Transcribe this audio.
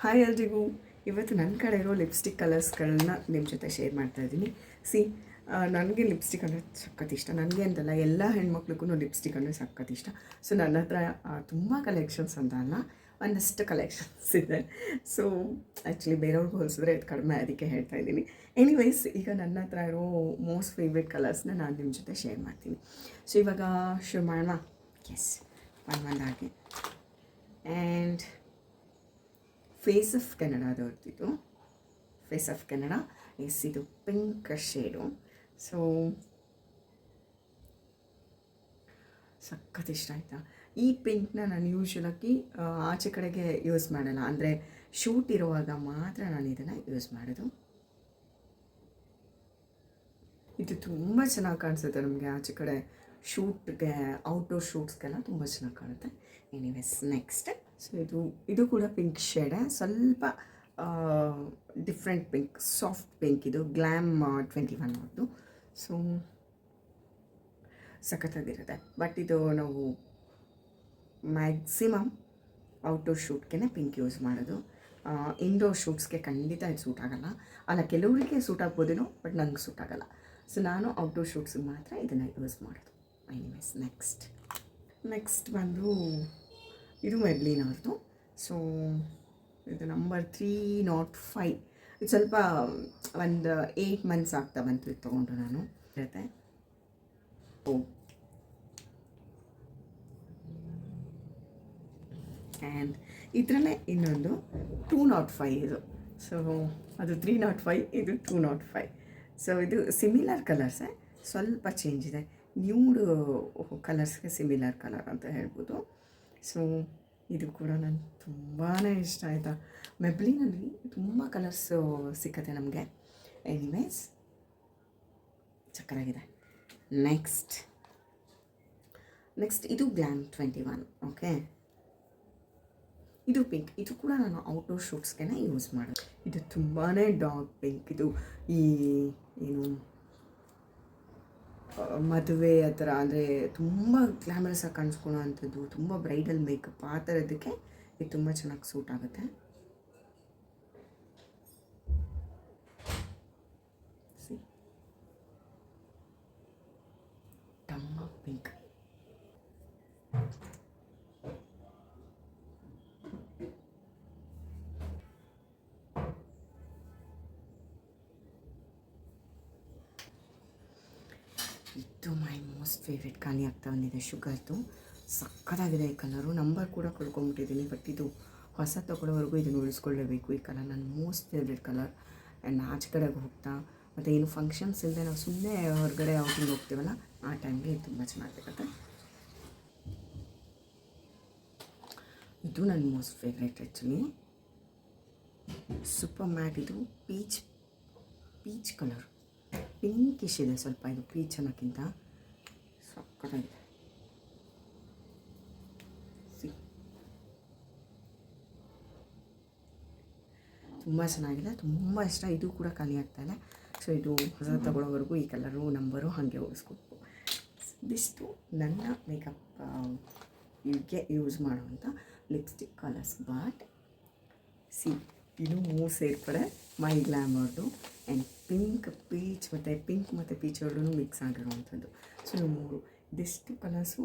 Hi ಎಲ್ರಿಗೂ. ಇವತ್ತು ನನ್ನ ಕಡೆ ಇರೋ ಲಿಪ್ಸ್ಟಿಕ್ ಕಲರ್ಸ್ಗಳನ್ನ ನಿಮ್ಮ ಜೊತೆ ಶೇರ್ ಮಾಡ್ತಾಯಿದ್ದೀನಿ. ನನಗೆ ಲಿಪ್ಸ್ಟಿಕ್ ಅಂದರೆ ಸಖತ್ ಇಷ್ಟ. ನನಗೆ ಅಂತಲ್ಲ, ಎಲ್ಲ ಹೆಣ್ಮಕ್ಳಿಗೂ ಲಿಪ್ಸ್ಟಿಕ್ ಅಂದರೆ ಸಖತ್ ಇಷ್ಟ. ಸೊ ನನ್ನ ಹತ್ರ ತುಂಬ ಕಲೆಕ್ಷನ್ಸ್ ಅಂತ ಅಲ್ಲ, ಒಂದಷ್ಟು ಕಲೆಕ್ಷನ್ಸ್ ಇದೆ. ಸೊ ಆ್ಯಕ್ಚುಲಿ ಬೇರೆಯವ್ರಿಗೆ ಹೋಲಿಸಿದ್ರೆ ಇದು ಕಡಿಮೆ, ಅದಕ್ಕೆ ಹೇಳ್ತಾ ಇದ್ದೀನಿ. ಎನಿವೈಸ್, ಈಗ ನನ್ನ ಹತ್ರ ಇರೋ ಮೋಸ್ಟ್ ಫೇವ್ರೆಟ್ ಕಲರ್ಸ್ನ ನಾನು ನಿಮ್ಮ ಜೊತೆ ಶೇರ್ ಮಾಡ್ತೀನಿ. ಸೊ ಇವಾಗ ಶುರು ಮಾಡೋಣ. ಎಸ್, ಒಂದಾಗಿ. ಆ್ಯಂಡ್ ಫೇಸ್ ಆಫ್ ಕೆನಡಾದವ್ರದ್ದು ಫೇಸ್ ಆಫ್ ಕೆನಡಾ. ಇದು ಪಿಂಕ್ ಶೇಡು. ಸೊ ಸಖತ್ ಇಷ್ಟ ಆಯಿತಾ. ಈ ಪಿಂಕ್ನ ನಾನು ಯೂಶ್ವಲಾಗಿ ಆಚೆ ಕಡೆಗೆ ಯೂಸ್ ಮಾಡಲ್ಲ, ಅಂದರೆ ಶೂಟ್ ಇರುವಾಗ ಮಾತ್ರ ನಾನು ಇದನ್ನು ಯೂಸ್ ಮಾಡೋದು. ಇದು ತುಂಬ ಚೆನ್ನಾಗಿ ಕಾಣಿಸುತ್ತೆ ನಮಗೆ ಆಚೆ ಕಡೆ ಶೂಟ್ಗೆ, ಔಟ್ಡೋರ್ ಶೂಟ್ಸ್ಗೆಲ್ಲ ತುಂಬ ಚೆನ್ನಾಗಿ ಕಾಣುತ್ತೆ. Anyways, next. ಸೊ ಇದು ಕೂಡ ಪಿಂಕ್ ಶೇಡೆ, ಸ್ವಲ್ಪ ಡಿಫ್ರೆಂಟ್ ಪಿಂಕ್, ಸಾಫ್ಟ್ ಪಿಂಕ್. ಇದು ಗ್ಲ್ಯಾಮ್ 21 ಅವ್ರದ್ದು. ಸೊ ಸಖತ್ತಾಗಿರುತ್ತೆ. ಬಟ್ ಇದು ನಾವು ಮ್ಯಾಕ್ಸಿಮಮ್ ಔಟ್ಡೋರ್ ಶೂಟ್ಗೆ ಪಿಂಕ್ ಯೂಸ್ ಮಾಡೋದು. ಇಂಡೋರ್ ಶೂಟ್ಸ್ಗೆ ಖಂಡಿತ ಇದು ಸೂಟ್ ಆಗೋಲ್ಲ. ಅಲ್ಲ, ಕೆಲವರಿಗೆ ಸೂಟ್ ಆಗ್ಬೋದೇನೋ, ಬಟ್ ನಂಗೆ ಸೂಟ್ ಆಗೋಲ್ಲ. ಸೊ ನಾನು ಔಟ್ಡೋರ್ ಶೂಟ್ಸಿಗೆ ಮಾತ್ರ ಇದನ್ನು ಯೂಸ್ ಮಾಡೋದು. ಎನಿವೇಸ್, ನೆಕ್ಸ್ಟ್ ಬಂದು ಇದು ಮೆಬ್ಲಿನ್ ಅವ್ರದ್ದು. ಸೊ ಇದು ನಂಬರ್ 305. ಇದು ಸ್ವಲ್ಪ ಒಂದು 8 ಮಂತ್ಸ್ ಆಗ್ತಾ ಬಂತು ಇದು ತೊಗೊಂಡು ನಾನು. ಇರುತ್ತೆ. ಆ್ಯಂಡ್ ಇದರಲ್ಲೇ ಇನ್ನೊಂದು 205 ಇದು. ಸೊ ಅದು 305, ಇದು 205. ಸೊ ಇದು ಸಿಮಿಲರ್ ಕಲರ್ಸೇ, ಸ್ವಲ್ಪ ಚೇಂಜ್ ಇದೆ. ನ್ಯೂಡ್ ಕಲರ್ಸ್ಗೆ ಸಿಮಿಲರ್ ಕಲರ್ ಅಂತ ಹೇಳ್ಬೋದು. ಸೊ ಇದು ಕೂಡ ನನಗೆ ತುಂಬಾ ಇಷ್ಟ ಆಯಿತಾ. ಮೆಬ್ಲಿನಲ್ಲಿ ತುಂಬ ಕಲರ್ಸು ಸಿಕ್ಕತ್ತೆ ನಮಗೆ. ಎನಿವೇಸ್, ಸಕ್ಕತ್ತಾಗಿದೆ. ನೆಕ್ಸ್ಟ್ ಇದು ಗ್ಲ್ಯಾಮ್ 21. ಓಕೆ, ಇದು ಪಿಂಕ್. ಇದು ಕೂಡ ನಾನು ಔಟ್ಡೋರ್ ಶೂಟ್ಸ್ಗೆ ಯೂಸ್ ಮಾಡೋದು. ಇದು ತುಂಬಾ ಡಾರ್ಕ್ ಪಿಂಕ್. ಇದು ಏನು ಮದುವೆ ಆ ಥರ, ಅಂದರೆ ತುಂಬ ಗ್ಲಾಮರಸ್ ಆಗಿ ಕಾಣಿಸ್ಕೊಳ್ಳೋ ಅಂಥದ್ದು, ತುಂಬ ಬ್ರೈಡಲ್ ಮೇಕಪ್ ಆ ಥರದಕ್ಕೆ ಇದು ತುಂಬ ಚೆನ್ನಾಗಿ ಸೂಟ್ ಆಗುತ್ತೆ. Dark pink. ಇದು ಮೈ ಮೋಸ್ಟ್ ಫೇವ್ರೆಟ್. ಖಾಲಿ ಆಗ್ತಾ ಬಂದಿದೆ ಶುಗರ್ದು. ಸಕ್ಕತ್ತಾಗಿದೆ ಈ ಕಲರು. ನಂಬರ್ ಕೂಡ ಕಳ್ಕೊಂಬಿಟ್ಟಿದ್ದೀನಿ, ಬಟ್ ಇದು ಹೊಸ ತೊಗೊಳ್ಳೋವರೆಗೂ ಇದನ್ನು ಉಳಿಸ್ಕೊಳ್ಳೇಬೇಕು. ಈ ಕಲರ್ ನನ್ನ ಮೋಸ್ಟ್ ಫೇವ್ರೆಟ್ ಕಲರ್. ಆ್ಯಂಡ್ ಆಚೆ ಕಡೆಗೆ ಹೋಗ್ತಾ ಮತ್ತು ಏನು ಫಂಕ್ಷನ್ಸ್ ಇಲ್ಲದೆ ನಾವು ಸುಮ್ಮನೆ ಹೊರಗಡೆ ಔಟಿಂಗ್ ಹೋಗ್ತೀವಲ್ಲ, ಆ ಟೈಮ್ಗೆ ಇದು ತುಂಬ ಚೆನ್ನಾಗಿರುತ್ತೆ. ಇದು ನನ್ನ most favourite actually. Super mat. ಇದು ಪೀಚ್ ಕಲರ್, ಪಿಂಕಿಶ್ ಇದೆ ಸ್ವಲ್ಪ. ಇದು ಪೀಚ್ ಅನ್ನೋಕ್ಕಿಂತ ಸಕ್ಕತ್ತಾಗಿದೆ. ತುಂಬ ಚೆನ್ನಾಗಿದೆ, ತುಂಬ ಇಷ್ಟ. ಇದು ಕೂಡ ಖಾಲಿ ಆಗ್ತಾಯಿಲ್ಲ. ಸೊ ಇದು ಹೊಸ ತಗೊಳ್ಳೋವರೆಗೂ ಈ ಕಲರು ನಂಬರು ಹಾಗೆ ಉಳಿಸ್ಕೊಬೇಕು. ಇದಿಷ್ಟು ನನ್ನ ಮೇಕಪ್ ಗೆ ಯೂಸ್ ಮಾಡುವಂಥ ಲಿಪ್ಸ್ಟಿಕ್ ಕಲರ್ಸ್. ಬಟ್ ಇದು 3 ಸೇರ್ಪಡೆ ಮೈ ಗ್ಲ್ಯಾಮ್ ಅವ್ರದ್ದು. ಆ್ಯಂಡ್ ಪಿಂಕ್, ಪೀಚ್ ಮತ್ತು ಪೀಚ್ ಎರಡೂ ಮಿಕ್ಸ್ ಆಗಿರುವಂಥದ್ದು. ಸೊ 3 ಇದಿಷ್ಟು ಕಲರ್ಸು